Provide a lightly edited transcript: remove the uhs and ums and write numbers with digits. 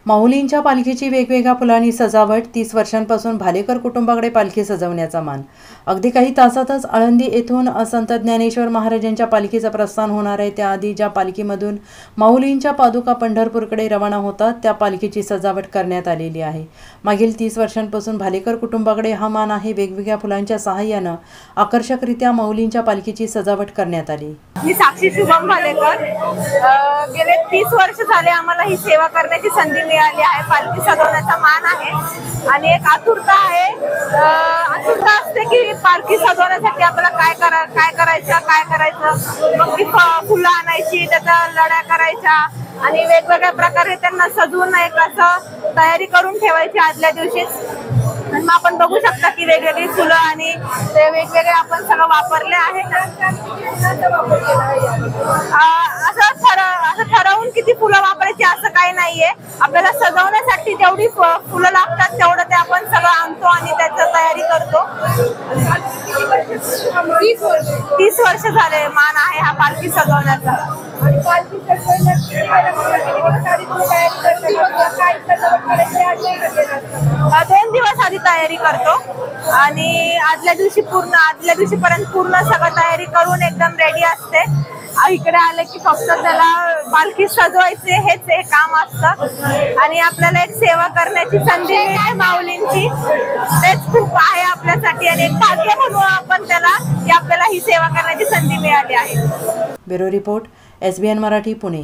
माऊलींच्या पालखीची वेगवेगळ्या फुलांनी सजावट. 30 वर्षांपासून भालेकर कुटुंबाकडे पालखी सजवण्याचा मान. अगदी काही तासातच आळंदी येथून संत ज्ञानेश्वर महाराजांच्या पालखीचं प्रस्थान होणार आहे. त्याआधी ज्या पालखीमधून माऊलींच्या पादुका पंढरपूरकडे रवाना होतात त्या पालखीची सजावट करण्यात आलेली आहे. मागील 30 वर्षांपासून भालेकर कुटुंबाकडे हा मान आहे. वेगवेगळ्या फुलांच्या सहाय्यानं आकर्षकरित्या माऊलींच्या पालखीची सजावट करण्यात आली. मी साक्षी शुभम भालेकर. गेले 30 वर्ष झाले आम्हाला ही सेवा करण्याची संधी मिळाली आहे. पालखी सजवण्याचा मान आहे आणि एक आतुरता आहे. आतुरता असते की पालखी सजवण्यासाठी आपल्याला काय करायचं. मग ती फुलं आणायची, त्याचा लढ्या करायच्या आणि वेगवेगळ्या प्रकारे त्यांना सजवून एक असं तयारी करून ठेवायची आदल्या दिवशीच. आणि मग आपण बघू शकता की वेगवेगळी फुलं आणि ते वेगवेगळे आपण सगळं वापरले आहे. असं ठरवून किती फुलं वापरायची असं काही नाहीये. आपल्याला सजवण्यासाठी जेवढी फुलं लागतात तेवढं ते आपण सगळं आणतो आणि त्याची तयारी करतो. 30 वर्ष झाले मान आहे हा पालखी सजवण्याचा. 2 दिवस आधी तयारी करतो आणि आदल्या दिवशीपर्यंत पूर्ण सगळं तयारी करून एकदम रेडी असते. इकडे आले की फक्त त्याला पालखी सजवायचे हेच एक काम असतं आणि आपल्याला एक सेवा करण्याची संधी मिळते माऊलींची. तेच खूप आहे आपल्यासाठी आणि एक भाग्य म्हणून आपण त्याला की आपल्याला ही सेवा करण्याची संधी मिळाली आहे. Bureau report, SBN Marathi, Pune.